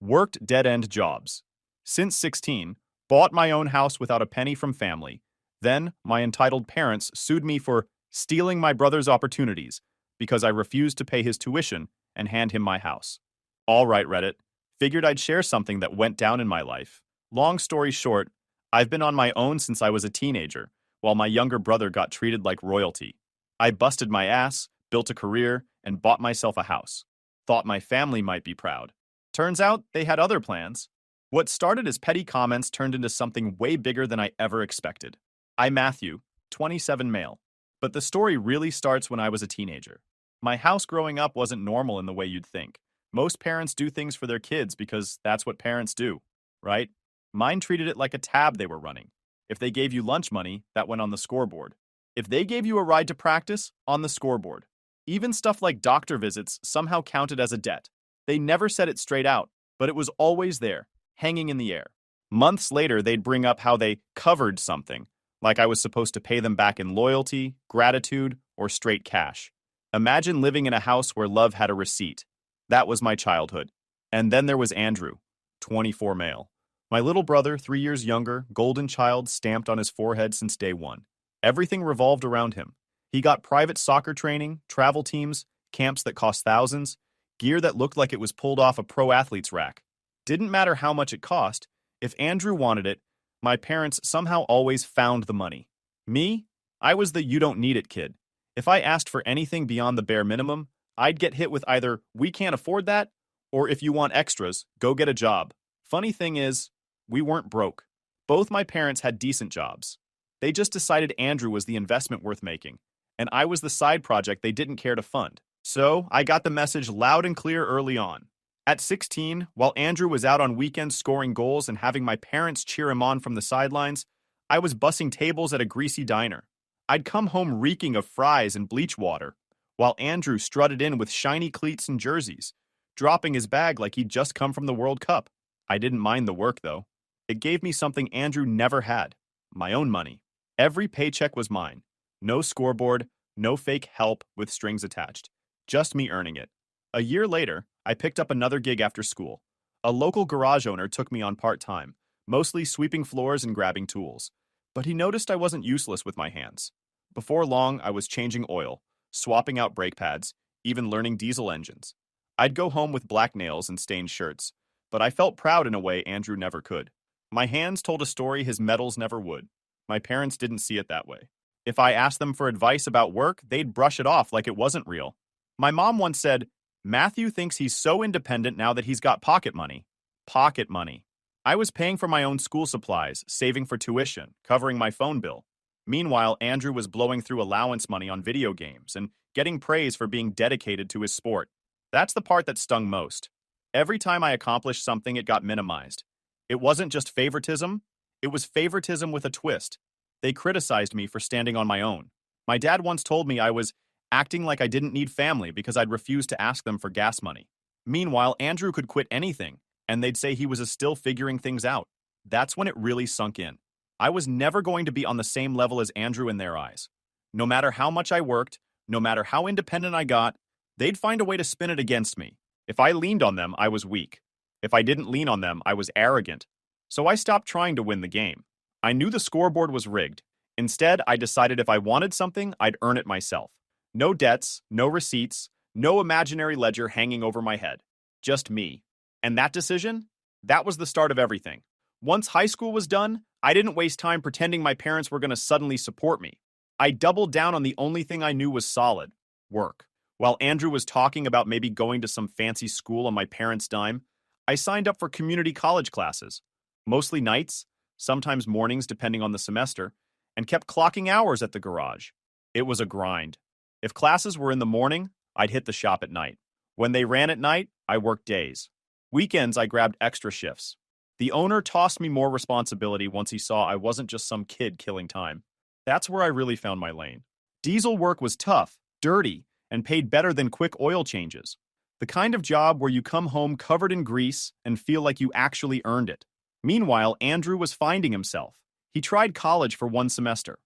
Worked dead-end jobs. Since 16, bought my own house without a penny from family. Then, my entitled parents sued me for stealing my brother's opportunities because I refused to pay his tuition and hand him my house. All right, Reddit. Figured I'd share something that went down in my life. Long story short, I've been on my own since I was a teenager, while my younger brother got treated like royalty. I busted my ass, built a career, and bought myself a house. Thought my family might be proud. Turns out they had other plans. What started as petty comments turned into something way bigger than I ever expected. I'm Matthew, 27 male. But the story really starts when I was a teenager. My house growing up wasn't normal in the way you'd think. Most parents do things for their kids because that's what parents do, right? Mine treated it like a tab they were running. If they gave you lunch money, that went on the scoreboard. If they gave you a ride to practice, on the scoreboard. Even stuff like doctor visits somehow counted as a debt. They never said it straight out, but it was always there, hanging in the air. Months later, they'd bring up how they covered something, like I was supposed to pay them back in loyalty, gratitude, or straight cash. Imagine living in a house where love had a receipt. That was my childhood. And then there was Andrew, 24 male. My little brother, 3 years younger, golden child stamped on his forehead since day one. Everything revolved around him. He got private soccer training, travel teams, camps that cost thousands, gear that looked like it was pulled off a pro athlete's rack. Didn't matter how much it cost, if Andrew wanted it, my parents somehow always found the money. Me? I was the you don't need it kid. If I asked for anything beyond the bare minimum, I'd get hit with either we can't afford that, or if you want extras, go get a job. Funny thing is, we weren't broke. Both my parents had decent jobs. They just decided Andrew was the investment worth making, and I was the side project they didn't care to fund. So I got the message loud and clear early on. At 16, while Andrew was out on weekends scoring goals and having my parents cheer him on from the sidelines, I was bussing tables at a greasy diner. I'd come home reeking of fries and bleach water, while Andrew strutted in with shiny cleats and jerseys, dropping his bag like he'd just come from the World Cup. I didn't mind the work, though. It gave me something Andrew never had, my own money. Every paycheck was mine. No scoreboard, no fake help with strings attached. Just me earning it. A year later, I picked up another gig after school. A local garage owner took me on part-time, mostly sweeping floors and grabbing tools. But he noticed I wasn't useless with my hands. Before long, I was changing oil, swapping out brake pads, even learning diesel engines. I'd go home with black nails and stained shirts, but I felt proud in a way Andrew never could. My hands told a story his metals never would. My parents didn't see it that way. If I asked them for advice about work, they'd brush it off like it wasn't real. My mom once said, Matthew thinks he's so independent now that he's got pocket money. Pocket money. I was paying for my own school supplies, saving for tuition, covering my phone bill. Meanwhile, Andrew was blowing through allowance money on video games and getting praise for being dedicated to his sport. That's the part that stung most. Every time I accomplished something, it got minimized. It wasn't just favoritism, it was favoritism with a twist. They criticized me for standing on my own. My dad once told me I was acting like I didn't need family because I'd refused to ask them for gas money. Meanwhile, Andrew could quit anything, and they'd say he was still figuring things out. That's when it really sunk in. I was never going to be on the same level as Andrew in their eyes. No matter how much I worked, no matter how independent I got, they'd find a way to spin it against me. If I leaned on them, I was weak. If I didn't lean on them, I was arrogant. So I stopped trying to win the game. I knew the scoreboard was rigged. Instead, I decided if I wanted something, I'd earn it myself. No debts, no receipts, no imaginary ledger hanging over my head. Just me. And that decision? That was the start of everything. Once high school was done, I didn't waste time pretending my parents were going to suddenly support me. I doubled down on the only thing I knew was solid: work. While Andrew was talking about maybe going to some fancy school on my parents' dime, I signed up for community college classes, mostly nights, sometimes mornings depending on the semester, and kept clocking hours at the garage. It was a grind. If classes were in the morning, I'd hit the shop at night. When they ran at night, I worked days. Weekends, I grabbed extra shifts. The owner tossed me more responsibility once he saw I wasn't just some kid killing time. That's where I really found my lane. Diesel work was tough, dirty, and paid better than quick oil changes. The kind of job where you come home covered in grease and feel like you actually earned it. Meanwhile, Andrew was finding himself. He tried college for one semester.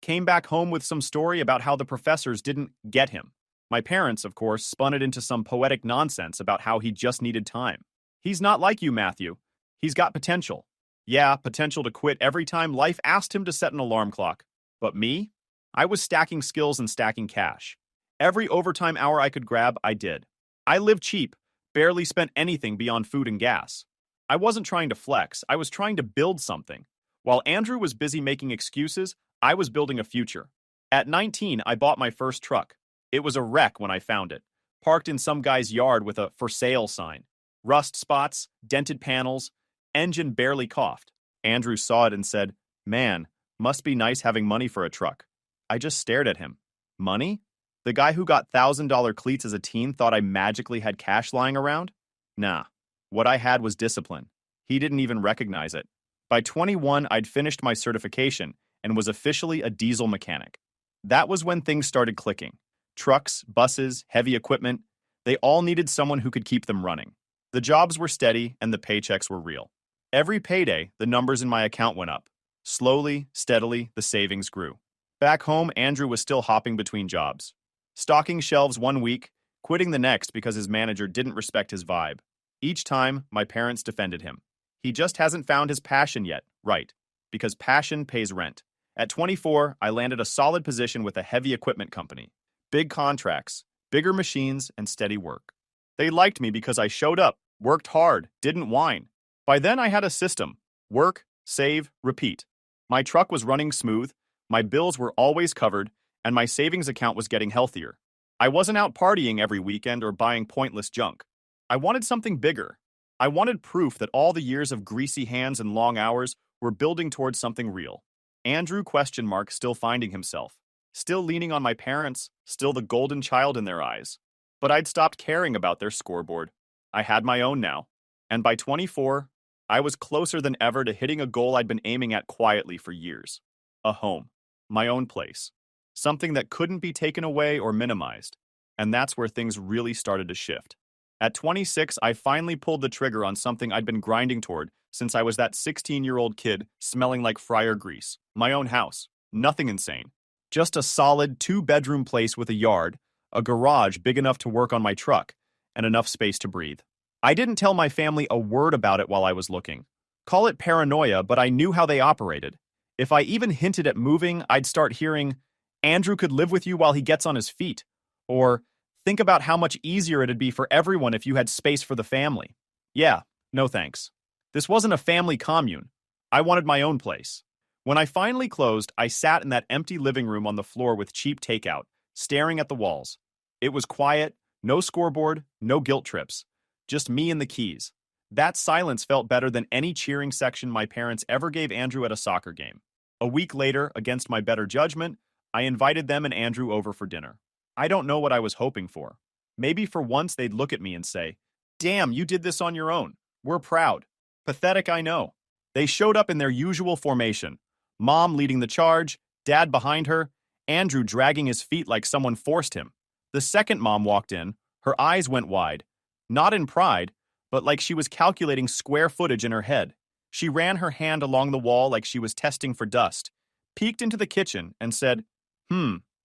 Came back home with some story about how the professors didn't get him. My parents, of course, spun it into some poetic nonsense about how he just needed time. He's not like you, Matthew. He's got potential. Yeah, potential to quit every time life asked him to set an alarm clock. But me? I was stacking skills and stacking cash. Every overtime hour I could grab, I did. I lived cheap, barely spent anything beyond food and gas. I wasn't trying to flex, I was trying to build something. While Andrew was busy making excuses, I was building a future. At 19, I bought my first truck. It was a wreck when I found it, parked in some guy's yard with a for sale sign. Rust spots, dented panels, engine barely coughed. Andrew saw it and said, "Man, must be nice having money for a truck." I just stared at him. Money? The guy who got $1,000 cleats as a teen thought I magically had cash lying around? Nah. What I had was discipline. He didn't even recognize it. By 21, I'd finished my certification and was officially a diesel mechanic. That was when things started clicking. Trucks, buses, heavy equipment, they all needed someone who could keep them running. The jobs were steady and the paychecks were real. Every payday, the numbers in my account went up. Slowly, steadily, the savings grew. Back home, Andrew was still hopping between jobs. Stocking shelves one week, quitting the next because his manager didn't respect his vibe. Each time, my parents defended him. He just hasn't found his passion yet, right? Because passion pays rent. At 24, I landed a solid position with a heavy equipment company. Big contracts, bigger machines, and steady work. They liked me because I showed up, worked hard, didn't whine. By then, I had a system. Work, save, repeat. My truck was running smooth, my bills were always covered, and my savings account was getting healthier. I wasn't out partying every weekend or buying pointless junk. I wanted something bigger. I wanted proof that all the years of greasy hands and long hours were building towards something real. Andrew ? Still finding himself. Still leaning on my parents, still the golden child in their eyes. But I'd stopped caring about their scoreboard. I had my own now. And by 24, I was closer than ever to hitting a goal I'd been aiming at quietly for years. A home. My own place. Something that couldn't be taken away or minimized. And that's where things really started to shift. At 26, I finally pulled the trigger on something I'd been grinding toward since I was that 16-year-old kid smelling like fryer grease. My own house. Nothing insane. Just a solid 2-bedroom place with a yard, a garage big enough to work on my truck, and enough space to breathe. I didn't tell my family a word about it while I was looking. Call it paranoia, but I knew how they operated. If I even hinted at moving, I'd start hearing, "Andrew could live with you while he gets on his feet," or "Think about how much easier it'd be for everyone if you had space for the family." Yeah, no thanks. This wasn't a family commune. I wanted my own place. When I finally closed, I sat in that empty living room on the floor with cheap takeout, staring at the walls. It was quiet, no scoreboard, no guilt trips. Just me and the keys. That silence felt better than any cheering section my parents ever gave Andrew at a soccer game. A week later, against my better judgment, I invited them and Andrew over for dinner. I don't know what I was hoping for. Maybe for once they'd look at me and say, "Damn, you did this on your own. We're proud." Pathetic, I know. They showed up in their usual formation. Mom leading the charge, Dad behind her, Andrew dragging his feet like someone forced him. The second mom walked in, her eyes went wide. Not in pride, but like she was calculating square footage in her head. She ran her hand along the wall like she was testing for dust, peeked into the kitchen, and said,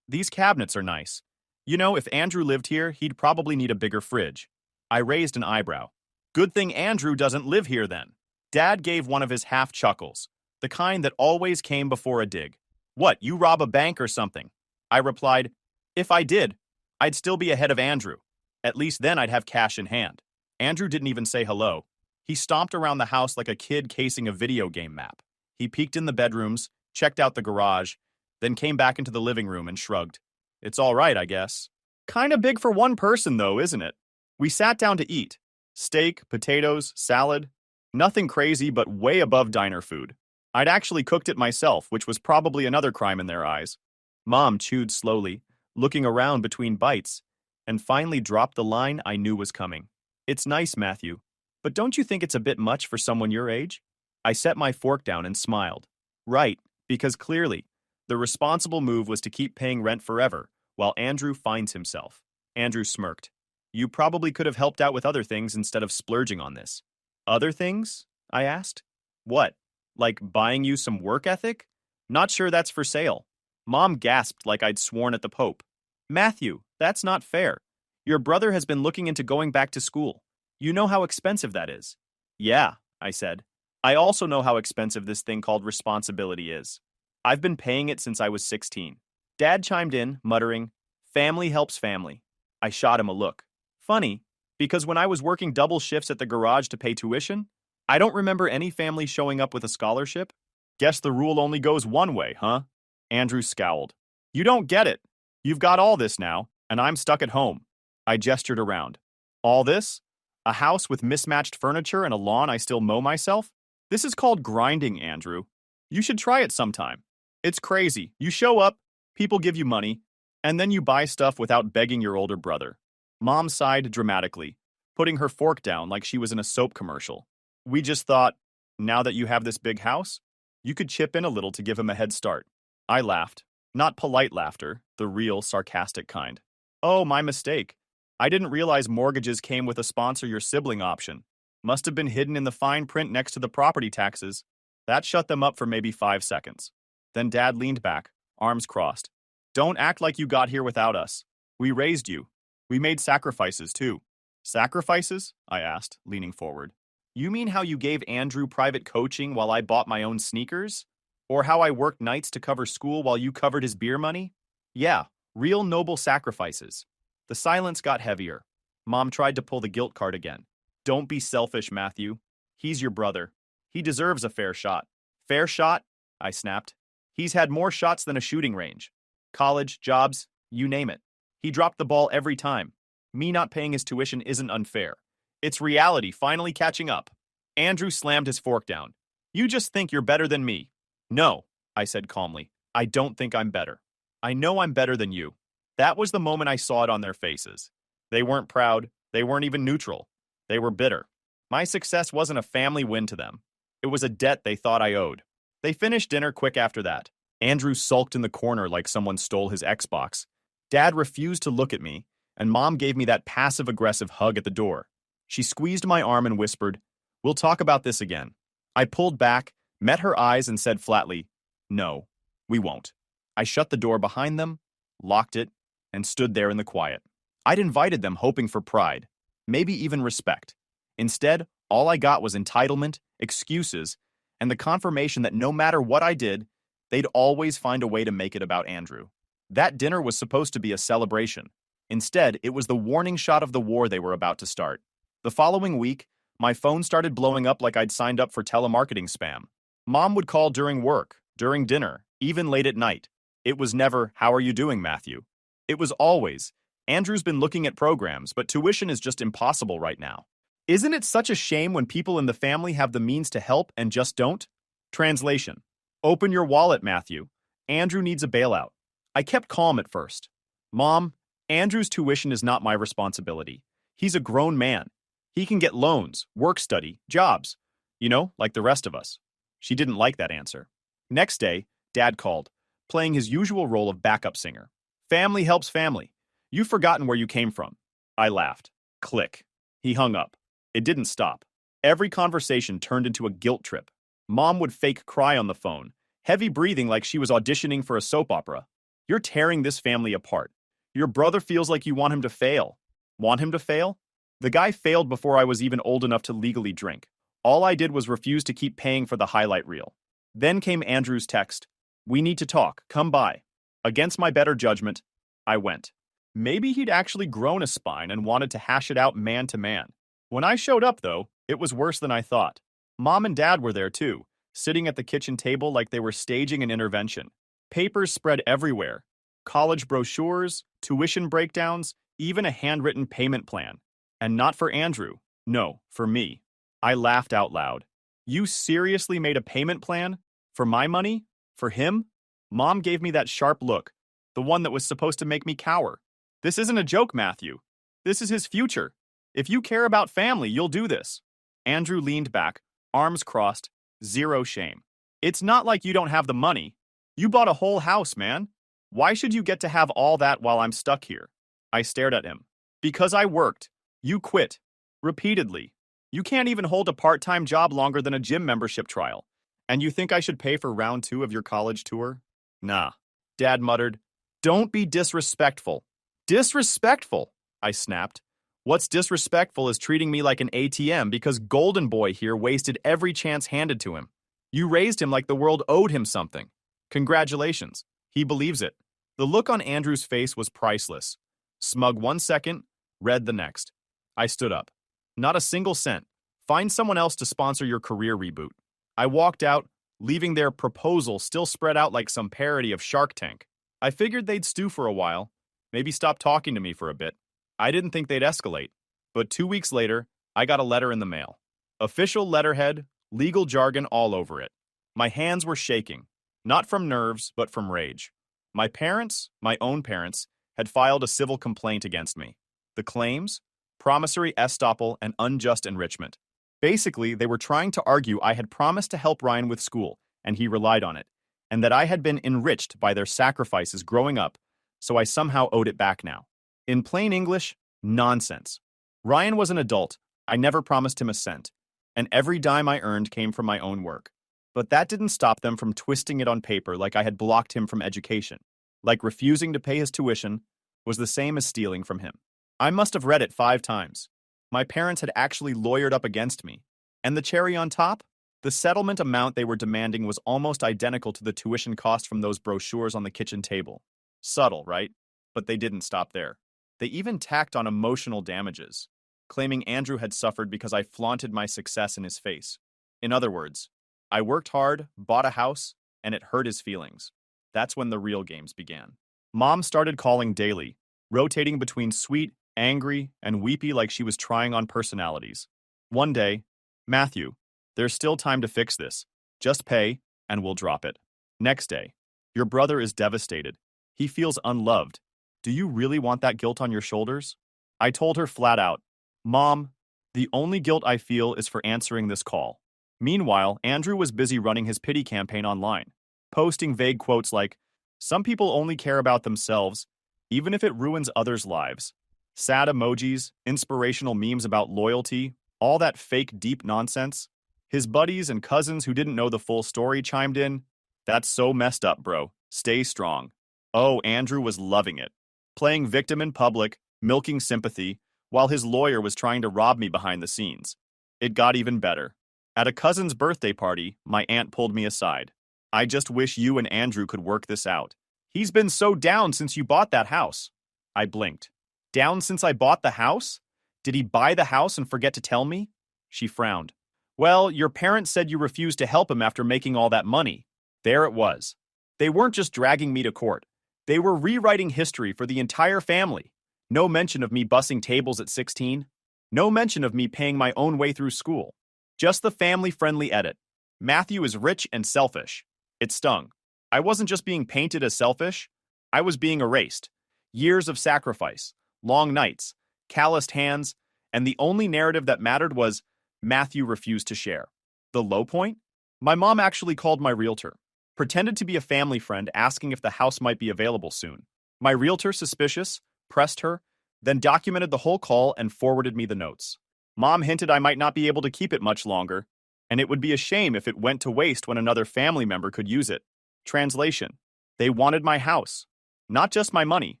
"These cabinets are nice. You know, if Andrew lived here, he'd probably need a bigger fridge." I raised an eyebrow. Good thing Andrew doesn't live here then. Dad gave one of his half chuckles, the kind that always came before a dig. "What, you rob a bank or something?" I replied, "If I did, I'd still be ahead of Andrew. At least then I'd have cash in hand." Andrew didn't even say hello. He stomped around the house like a kid casing a video game map. He peeked in the bedrooms, checked out the garage, then came back into the living room and shrugged. "It's all right, I guess." Kinda big for one person, though, isn't it? We sat down to eat. Steak, potatoes, salad. Nothing crazy, but way above diner food. I'd actually cooked it myself, which was probably another crime in their eyes. Mom chewed slowly, looking around between bites, and finally dropped the line I knew was coming. "It's nice, Matthew, but don't you think it's a bit much for someone your age?" I set my fork down and smiled. Right, because clearly, the responsible move was to keep paying rent forever, while Andrew finds himself. Andrew smirked. "You probably could have helped out with other things instead of splurging on this." "Other things?" I asked. "What? Like buying you some work ethic? Not sure that's for sale." Mom gasped like I'd sworn at the Pope. "Matthew, that's not fair. Your brother has been looking into going back to school. You know how expensive that is. Yeah, I said. I also know how expensive this thing called responsibility is. I've been paying it since I was 16. Dad chimed in, muttering, family helps family. I shot him a look. Funny, because when I was working double shifts at the garage to pay tuition, I don't remember any family showing up with a scholarship. Guess the rule only goes one way, huh? Andrew scowled. You don't get it. You've got all this now, and I'm stuck at home. I gestured around. All this? A house with mismatched furniture and a lawn I still mow myself? This is called grinding, Andrew. You should try it sometime. It's crazy. You show up, people give you money, and then you buy stuff without begging your older brother. Mom sighed dramatically, putting her fork down like she was in a soap commercial. We just thought, now that you have this big house, you could chip in a little to give him a head start. I laughed. Not polite laughter, the real sarcastic kind. Oh, my mistake. I didn't realize mortgages came with a sponsor your sibling option. Must have been hidden in the fine print next to the property taxes. That shut them up for maybe 5 seconds. Then Dad leaned back, arms crossed. Don't act like you got here without us. We raised you. We made sacrifices, too. Sacrifices? I asked, leaning forward. You mean how you gave Andrew private coaching while I bought my own sneakers? Or how I worked nights to cover school while you covered his beer money? Yeah, real noble sacrifices. The silence got heavier. Mom tried to pull the guilt card again. Don't be selfish, Matthew. He's your brother. He deserves a fair shot. Fair shot? I snapped. He's had more shots than a shooting range. College, jobs, you name it. He dropped the ball every time. Me not paying his tuition isn't unfair. It's reality finally catching up. Andrew slammed his fork down. You just think you're better than me. No, I said calmly. I don't think I'm better. I know I'm better than you. That was the moment I saw it on their faces. They weren't proud. They weren't even neutral. They were bitter. My success wasn't a family win to them. It was a debt they thought I owed. They finished dinner quick after that. Andrew sulked in the corner like someone stole his Xbox. Dad refused to look at me, and Mom gave me that passive-aggressive hug at the door. She squeezed my arm and whispered, We'll talk about this again. I pulled back, met her eyes, and said flatly, No, we won't. I shut the door behind them, locked it, and stood there in the quiet. I'd invited them hoping for pride, maybe even respect. Instead, all I got was entitlement, excuses, and the confirmation that no matter what I did, they'd always find a way to make it about Andrew. That dinner was supposed to be a celebration. Instead, it was the warning shot of the war they were about to start. The following week, my phone started blowing up like I'd signed up for telemarketing spam. Mom would call during work, during dinner, even late at night. It was never, How are you doing, Matthew? It was always, Andrew's been looking at programs, but tuition is just impossible right now. Isn't it such a shame when people in the family have the means to help and just don't? Translation. Open your wallet, Matthew. Andrew needs a bailout. I kept calm at first. Mom, Andrew's tuition is not my responsibility. He's a grown man. He can get loans, work study, jobs. You know, like the rest of us. She didn't like that answer. Next day, Dad called, playing his usual role of backup singer. Family helps family. You've forgotten where you came from. I laughed. Click. He hung up. It didn't stop. Every conversation turned into a guilt trip. Mom would fake cry on the phone, heavy breathing like she was auditioning for a soap opera. You're tearing this family apart. Your brother feels like you want him to fail. Want him to fail? The guy failed before I was even old enough to legally drink. All I did was refuse to keep paying for the highlight reel. Then came Andrew's text. We need to talk. Come by. Against my better judgment, I went. Maybe he'd actually grown a spine and wanted to hash it out man to man. When I showed up, though, it was worse than I thought. Mom and Dad were there, too, sitting at the kitchen table like they were staging an intervention. Papers spread everywhere. College brochures, tuition breakdowns, even a handwritten payment plan. And not for Andrew. No, for me. I laughed out loud. You seriously made a payment plan? For my money? For him? Mom gave me that sharp look, the one that was supposed to make me cower. This isn't a joke, Matthew. This is his future. If you care about family, you'll do this. Andrew leaned back, arms crossed, zero shame. It's not like you don't have the money. You bought a whole house, man. Why should you get to have all that while I'm stuck here? I stared at him. Because I worked. You quit. Repeatedly. You can't even hold a part-time job longer than a gym membership trial. And you think I should pay for round 2 of your college tour? Nah. Dad muttered. Don't be disrespectful. Disrespectful, I snapped. What's disrespectful is treating me like an ATM because Golden Boy here wasted every chance handed to him. You raised him like the world owed him something. Congratulations. He believes it. The look on Andrew's face was priceless. Smug 1 second, red the next. I stood up. Not a single cent. Find someone else to sponsor your career reboot. I walked out, leaving their proposal still spread out like some parody of Shark Tank. I figured they'd stew for a while, maybe stop talking to me for a bit. I didn't think they'd escalate. But 2 weeks later, I got a letter in the mail. Official letterhead, legal jargon all over it. My hands were shaking, not from nerves, but from rage. My parents, my own parents, had filed a civil complaint against me. The claims? Promissory estoppel and unjust enrichment. Basically, they were trying to argue I had promised to help Ryan with school, and he relied on it, and that I had been enriched by their sacrifices growing up, so I somehow owed it back now. In plain English, nonsense. Ryan was an adult. I never promised him a cent, and every dime I earned came from my own work. But that didn't stop them from twisting it on paper like I had blocked him from education. Like refusing to pay his tuition was the same as stealing from him. I must have read it 5 times. My parents had actually lawyered up against me. And the cherry on top? The settlement amount they were demanding was almost identical to the tuition cost from those brochures on the kitchen table. Subtle, right? But they didn't stop there. They even tacked on emotional damages, claiming Andrew had suffered because I flaunted my success in his face. In other words, I worked hard, bought a house, and it hurt his feelings. That's when the real games began. Mom started calling daily, rotating between sweet, angry, and weepy like she was trying on personalities. One day, Matthew, there's still time to fix this. Just pay, and we'll drop it. Next day, your brother is devastated. He feels unloved. Do you really want that guilt on your shoulders? I told her flat out, Mom, the only guilt I feel is for answering this call. Meanwhile, Andrew was busy running his pity campaign online, posting vague quotes like, some people only care about themselves, even if it ruins others' lives. Sad emojis, inspirational memes about loyalty, all that fake deep nonsense. His buddies and cousins who didn't know the full story chimed in, that's so messed up, bro. Stay strong. Oh, Andrew was loving it. Playing victim in public, milking sympathy, while his lawyer was trying to rob me behind the scenes. It got even better. At a cousin's birthday party, my aunt pulled me aside. I just wish you and Andrew could work this out. He's been so down since you bought that house. I blinked. Down since I bought the house? Did he buy the house and forget to tell me? She frowned. Well, your parents said you refused to help him after making all that money. There it was. They weren't just dragging me to court. They were rewriting history for the entire family. No mention of me bussing tables at 16. No mention of me paying my own way through school. Just the family-friendly edit. Matthew is rich and selfish. It stung. I wasn't just being painted as selfish. I was being erased. Years of sacrifice, long nights, calloused hands, and the only narrative that mattered was Matthew refused to share. The low point? My mom actually called my realtor, pretended to be a family friend asking if the house might be available soon. My realtor, suspicious, pressed her, then documented the whole call and forwarded me the notes. Mom hinted I might not be able to keep it much longer, and it would be a shame if it went to waste when another family member could use it. Translation: they wanted my house. Not just my money.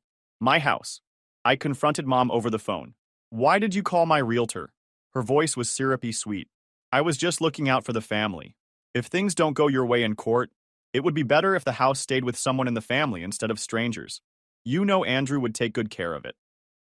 My house. I confronted Mom over the phone. Why did you call my realtor? Her voice was syrupy sweet. I was just looking out for the family. If things don't go your way in court, it would be better if the house stayed with someone in the family instead of strangers. You know Andrew would take good care of it.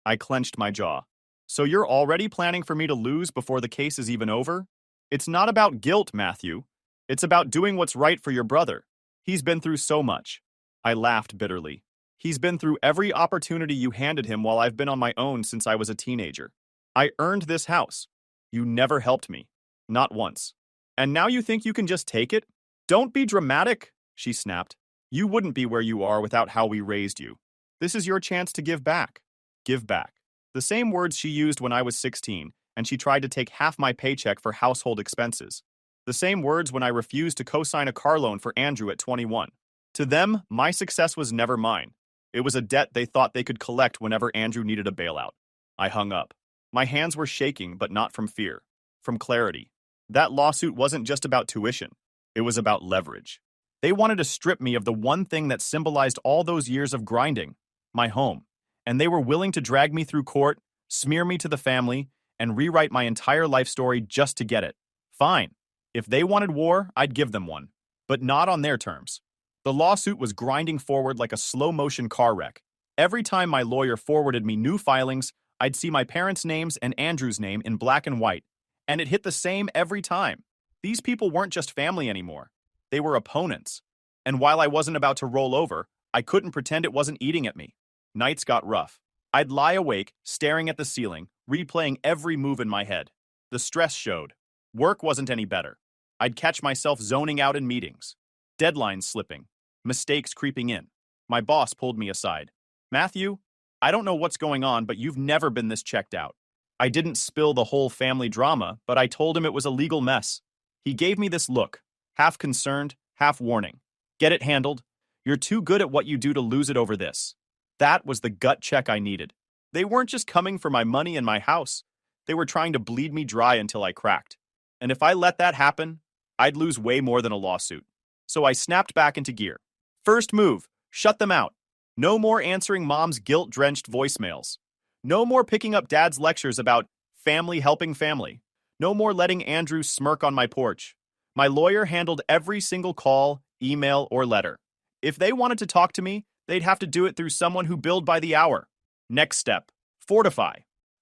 I clenched my jaw. So you're already planning for me to lose before the case is even over? It's not about guilt, Matthew. It's about doing what's right for your brother. He's been through so much. I laughed bitterly. He's been through every opportunity you handed him while I've been on my own since I was a teenager. I earned this house. You never helped me. Not once. And now you think you can just take it? Don't be dramatic, she snapped. You wouldn't be where you are without how we raised you. This is your chance to give back. Give back. The same words she used when I was 16, and she tried to take half my paycheck for household expenses. The same words when I refused to co-sign a car loan for Andrew at 21. To them, my success was never mine. It was a debt they thought they could collect whenever Andrew needed a bailout. I hung up. My hands were shaking, but not from fear. From clarity. That lawsuit wasn't just about tuition. It was about leverage. They wanted to strip me of the one thing that symbolized all those years of grinding, my home. And they were willing to drag me through court, smear me to the family, and rewrite my entire life story just to get it. Fine. If they wanted war, I'd give them one. But not on their terms. The lawsuit was grinding forward like a slow-motion car wreck. Every time my lawyer forwarded me new filings, I'd see my parents' names and Andrew's name in black and white. And it hit the same every time. These people weren't just family anymore. They were opponents. And while I wasn't about to roll over, I couldn't pretend it wasn't eating at me. Nights got rough. I'd lie awake, staring at the ceiling, replaying every move in my head. The stress showed. Work wasn't any better. I'd catch myself zoning out in meetings. Deadlines slipping. Mistakes creeping in. My boss pulled me aside. Matthew, I don't know what's going on, but you've never been this checked out. I didn't spill the whole family drama, but I told him it was a legal mess. He gave me this look, half concerned, half warning. Get it handled. You're too good at what you do to lose it over this. That was the gut check I needed. They weren't just coming for my money and my house. They were trying to bleed me dry until I cracked. And if I let that happen, I'd lose way more than a lawsuit. So I snapped back into gear. First move, shut them out. No more answering mom's guilt-drenched voicemails. No more picking up dad's lectures about family helping family. No more letting Andrew smirk on my porch. My lawyer handled every single call, email, or letter. If they wanted to talk to me, they'd have to do it through someone who billed by the hour. Next step, fortify.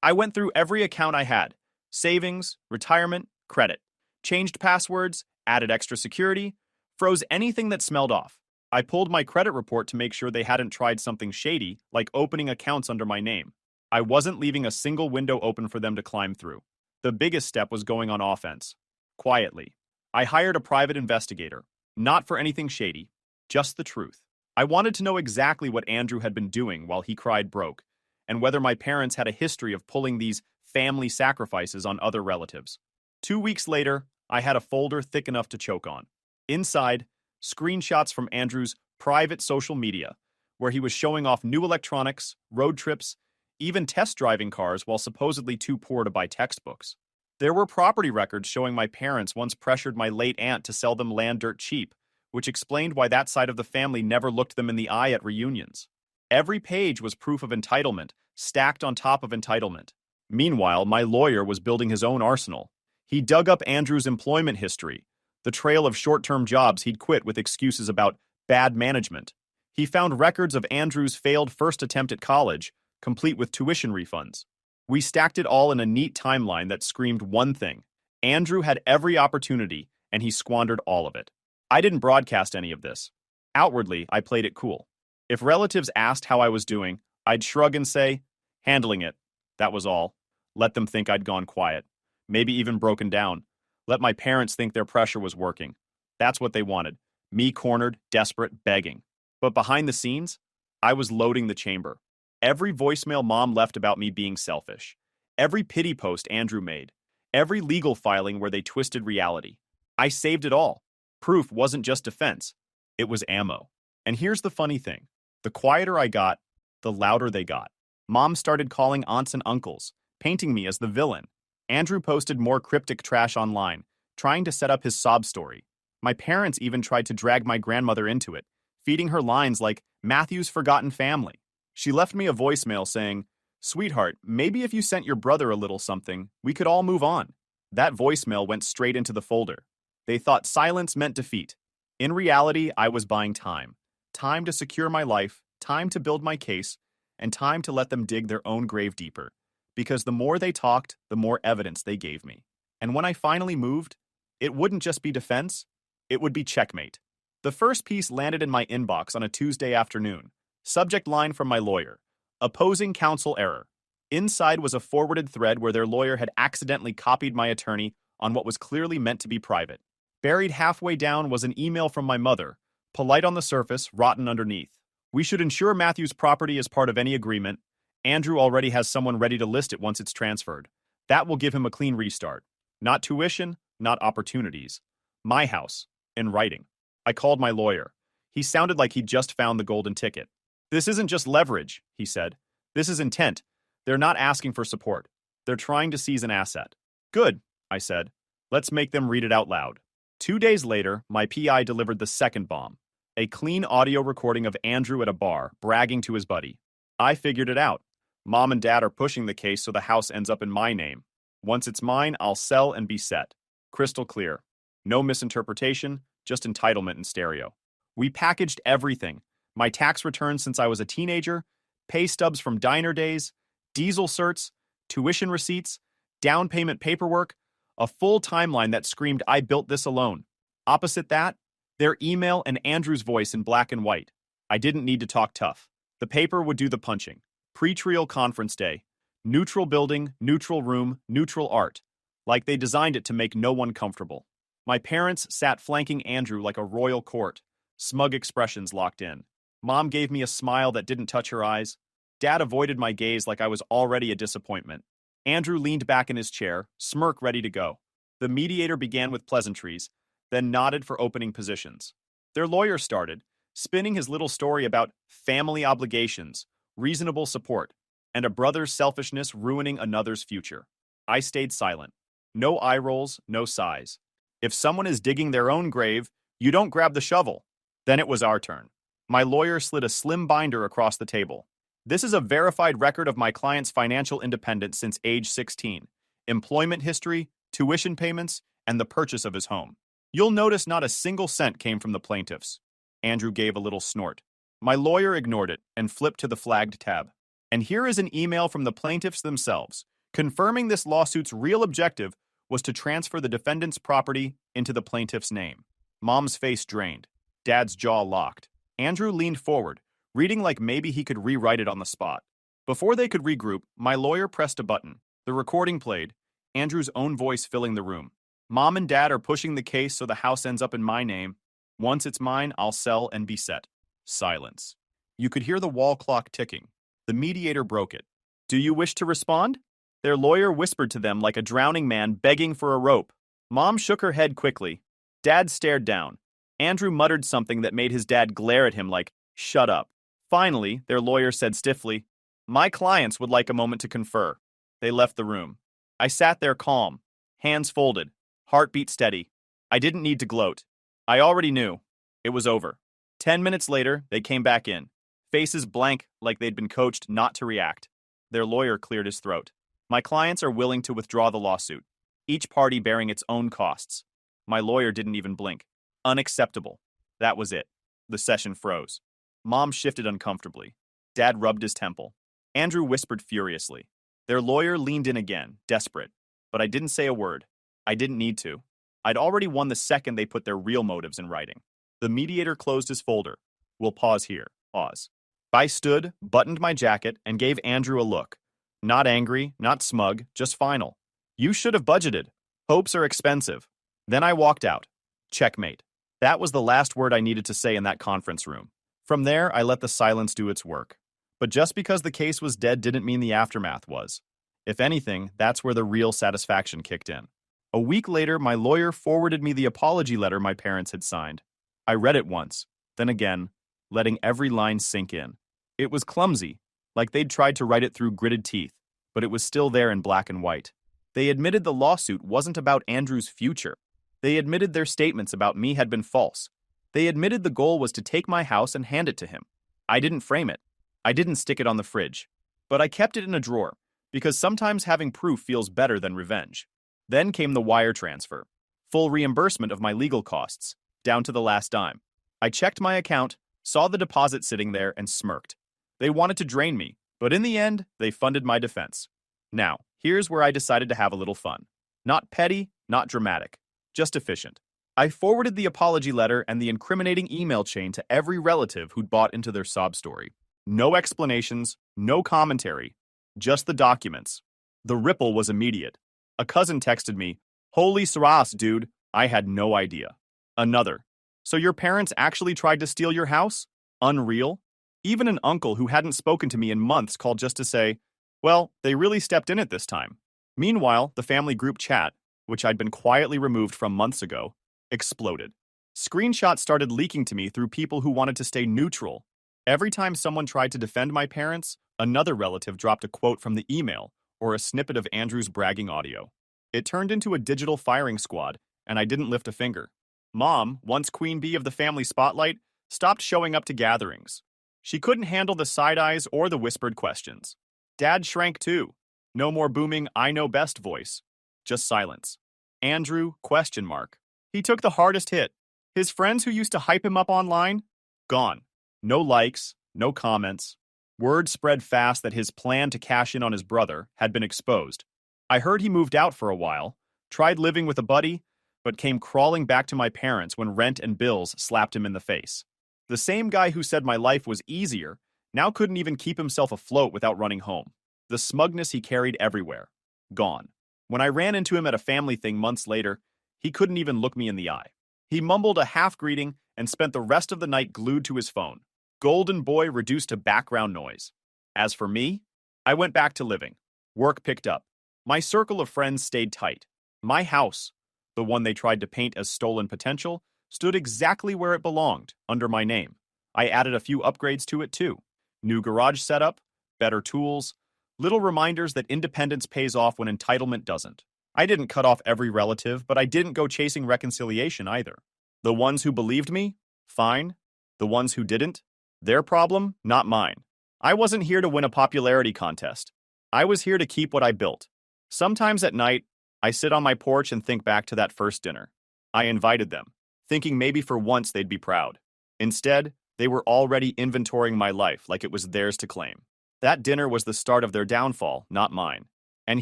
I went through every account I had. Savings, retirement, credit. Changed passwords, added extra security, froze anything that smelled off. I pulled my credit report to make sure they hadn't tried something shady, like opening accounts under my name. I wasn't leaving a single window open for them to climb through. The biggest step was going on offense. Quietly. I hired a private investigator. Not for anything shady, just the truth. I wanted to know exactly what Andrew had been doing while he cried broke, and whether my parents had a history of pulling these family sacrifices on other relatives. 2 weeks later, I had a folder thick enough to choke on. Inside, screenshots from Andrew's private social media, where he was showing off new electronics, road trips, even test driving cars while supposedly too poor to buy textbooks. There were property records showing my parents once pressured my late aunt to sell them land dirt cheap, which explained why that side of the family never looked them in the eye at reunions. Every page was proof of entitlement, stacked on top of entitlement. Meanwhile, my lawyer was building his own arsenal. He dug up Andrew's employment history, the trail of short-term jobs he'd quit with excuses about bad management. He found records of Andrew's failed first attempt at college, complete with tuition refunds. We stacked it all in a neat timeline that screamed one thing. Andrew had every opportunity, and he squandered all of it. I didn't broadcast any of this. Outwardly, I played it cool. If relatives asked how I was doing, I'd shrug and say, handling it. That was all. Let them think I'd gone quiet. Maybe even broken down. Let my parents think their pressure was working. That's what they wanted. Me cornered, desperate, begging. But behind the scenes, I was loading the chamber. Every voicemail mom left about me being selfish. Every pity post Andrew made. Every legal filing where they twisted reality. I saved it all. Proof wasn't just defense. It was ammo. And here's the funny thing. The quieter I got, the louder they got. Mom started calling aunts and uncles, painting me as the villain. Andrew posted more cryptic trash online, trying to set up his sob story. My parents even tried to drag my grandmother into it, feeding her lines like Matthew's forgotten family. She left me a voicemail saying, "Sweetheart, maybe if you sent your brother a little something, we could all move on." That voicemail went straight into the folder. They thought silence meant defeat. In reality, I was buying time. Time to secure my life, time to build my case, and time to let them dig their own grave deeper. Because the more they talked, the more evidence they gave me. And when I finally moved, it wouldn't just be defense, it would be checkmate. The first piece landed in my inbox on a Tuesday afternoon. Subject line from my lawyer: opposing counsel error. Inside was a forwarded thread where their lawyer had accidentally copied my attorney on what was clearly meant to be private. Buried halfway down was an email from my mother, polite on the surface, rotten underneath. We should insure Matthew's property as part of any agreement. Andrew already has someone ready to list it once it's transferred. That will give him a clean restart. Not tuition, not opportunities. My house, in writing. I called my lawyer. He sounded like he'd just found the golden ticket. This isn't just leverage, he said. This is intent. They're not asking for support. They're trying to seize an asset. Good, I said. Let's make them read it out loud. 2 days later, my PI delivered the second bomb. A clean audio recording of Andrew at a bar, bragging to his buddy. I figured it out. Mom and Dad are pushing the case so the house ends up in my name. Once it's mine, I'll sell and be set. Crystal clear. No misinterpretation, just entitlement in stereo. We packaged everything. My tax returns since I was a teenager, pay stubs from diner days, diesel certs, tuition receipts, down payment paperwork, a full timeline that screamed I built this alone. Opposite that, their email and Andrew's voice in black and white. I didn't need to talk tough. The paper would do the punching. Pre-trial conference day. Neutral building, neutral room, neutral art. Like they designed it to make no one comfortable. My parents sat flanking Andrew like a royal court, smug expressions locked in. Mom gave me a smile that didn't touch her eyes. Dad avoided my gaze like I was already a disappointment. Andrew leaned back in his chair, smirk ready to go. The mediator began with pleasantries, then nodded for opening positions. Their lawyer started, spinning his little story about family obligations, reasonable support, and a brother's selfishness ruining another's future. I stayed silent. No eye rolls, no sighs. If someone is digging their own grave, you don't grab the shovel. Then it was our turn. My lawyer slid a slim binder across the table. This is a verified record of my client's financial independence since age 16, employment history, tuition payments, and the purchase of his home. You'll notice not a single cent came from the plaintiffs. Andrew gave a little snort. My lawyer ignored it and flipped to the flagged tab. And here is an email from the plaintiffs themselves, confirming this lawsuit's real objective was to transfer the defendant's property into the plaintiff's name. Mom's face drained. Dad's jaw locked. Andrew leaned forward, reading like maybe he could rewrite it on the spot. Before they could regroup, my lawyer pressed a button. The recording played, Andrew's own voice filling the room. Mom and Dad are pushing the case so the house ends up in my name. Once it's mine, I'll sell and be set. Silence. You could hear the wall clock ticking. The mediator broke it. Do you wish to respond? Their lawyer whispered to them like a drowning man begging for a rope. Mom shook her head quickly. Dad stared down. Andrew muttered something that made his dad glare at him like, shut up. Finally, their lawyer said stiffly, my clients would like a moment to confer. They left the room. I sat there calm, hands folded, heartbeat steady. I didn't need to gloat. I already knew. It was over. 10 minutes later, they came back in, faces blank like they'd been coached not to react. Their lawyer cleared his throat. My clients are willing to withdraw the lawsuit, each party bearing its own costs. My lawyer didn't even blink. Unacceptable. That was it. The session froze. Mom shifted uncomfortably. Dad rubbed his temple. Andrew whispered furiously. Their lawyer leaned in again, desperate. But I didn't say a word. I didn't need to. I'd already won the second they put their real motives in writing. The mediator closed his folder. We'll pause here. Pause. I stood, buttoned my jacket, and gave Andrew a look. Not angry, not smug, just final. You should have budgeted. Hopes are expensive. Then I walked out. Checkmate. That was the last word I needed to say in that conference room. From there, I let the silence do its work. But just because the case was dead didn't mean the aftermath was. If anything, that's where the real satisfaction kicked in. A week later, my lawyer forwarded me the apology letter my parents had signed. I read it once, then again, letting every line sink in. It was clumsy, like they'd tried to write it through gritted teeth, but it was still there in black and white. They admitted the lawsuit wasn't about Andrew's future. They admitted their statements about me had been false. They admitted the goal was to take my house and hand it to him. I didn't frame it. I didn't stick it on the fridge. But I kept it in a drawer, because sometimes having proof feels better than revenge. Then came the wire transfer. Full reimbursement of my legal costs, down to the last dime. I checked my account, saw the deposit sitting there, and smirked. They wanted to drain me, but in the end, they funded my defense. Now, here's where I decided to have a little fun. Not petty, not dramatic, just efficient. I forwarded the apology letter and the incriminating email chain to every relative who'd bought into their sob story. No explanations, no commentary, just the documents. The ripple was immediate. A cousin texted me, "Holy Saras, dude, I had no idea." Another, "So your parents actually tried to steal your house? Unreal." Even an uncle who hadn't spoken to me in months called just to say, "Well, they really stepped in it this time." Meanwhile, the family group chat, which I'd been quietly removed from months ago, exploded. Screenshots started leaking to me through people who wanted to stay neutral. Every time someone tried to defend my parents, another relative dropped a quote from the email or a snippet of Andrew's bragging audio. It turned into a digital firing squad, and I didn't lift a finger. Mom, once queen bee of the family spotlight, stopped showing up to gatherings. She couldn't handle the side eyes or the whispered questions. Dad shrank too. No more booming I know best voice. Just silence. Andrew, question mark. He took the hardest hit. His friends who used to hype him up online? Gone. No likes, no comments. Word spread fast that his plan to cash in on his brother had been exposed. I heard he moved out for a while, tried living with a buddy, but came crawling back to my parents when rent and bills slapped him in the face. The same guy who said my life was easier now couldn't even keep himself afloat without running home. The smugness he carried everywhere. Gone. When I ran into him at a family thing months later, he couldn't even look me in the eye. He mumbled a half greeting and spent the rest of the night glued to his phone. Golden boy reduced to background noise. As for me, I went back to living. Work picked up. My circle of friends stayed tight. My house, the one they tried to paint as stolen potential, stood exactly where it belonged, under my name. I added a few upgrades to it too. New garage setup, better tools, little reminders that independence pays off when entitlement doesn't. I didn't cut off every relative, but I didn't go chasing reconciliation either. The ones who believed me? Fine. The ones who didn't? Their problem, not mine. I wasn't here to win a popularity contest. I was here to keep what I built. Sometimes at night, I sit on my porch and think back to that first dinner. I invited them, thinking maybe for once they'd be proud. Instead, they were already inventorying my life like it was theirs to claim. That dinner was the start of their downfall, not mine. And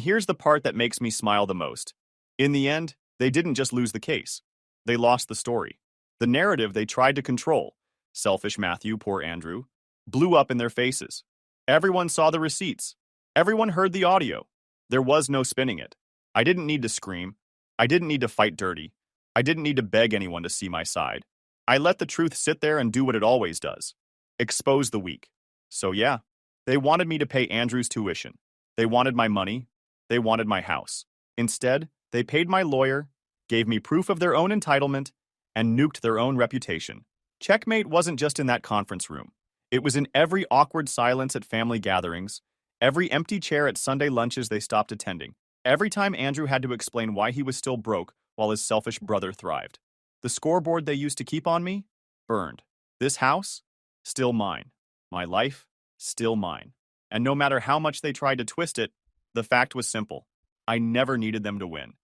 here's the part that makes me smile the most. In the end, they didn't just lose the case. They lost the story. The narrative they tried to control, selfish Matthew, poor Andrew, blew up in their faces. Everyone saw the receipts. Everyone heard the audio. There was no spinning it. I didn't need to scream. I didn't need to fight dirty. I didn't need to beg anyone to see my side. I let the truth sit there and do what it always does. Expose the weak. So yeah, they wanted me to pay Andrew's tuition. They wanted my money. They wanted my house. Instead, they paid my lawyer, gave me proof of their own entitlement, and nuked their own reputation. Checkmate wasn't just in that conference room. It was in every awkward silence at family gatherings, every empty chair at Sunday lunches they stopped attending, every time Andrew had to explain why he was still broke while his selfish brother thrived. The scoreboard they used to keep on me? Burned. This house? Still mine. My life? Still mine. And no matter how much they tried to twist it, the fact was simple. I never needed them to win.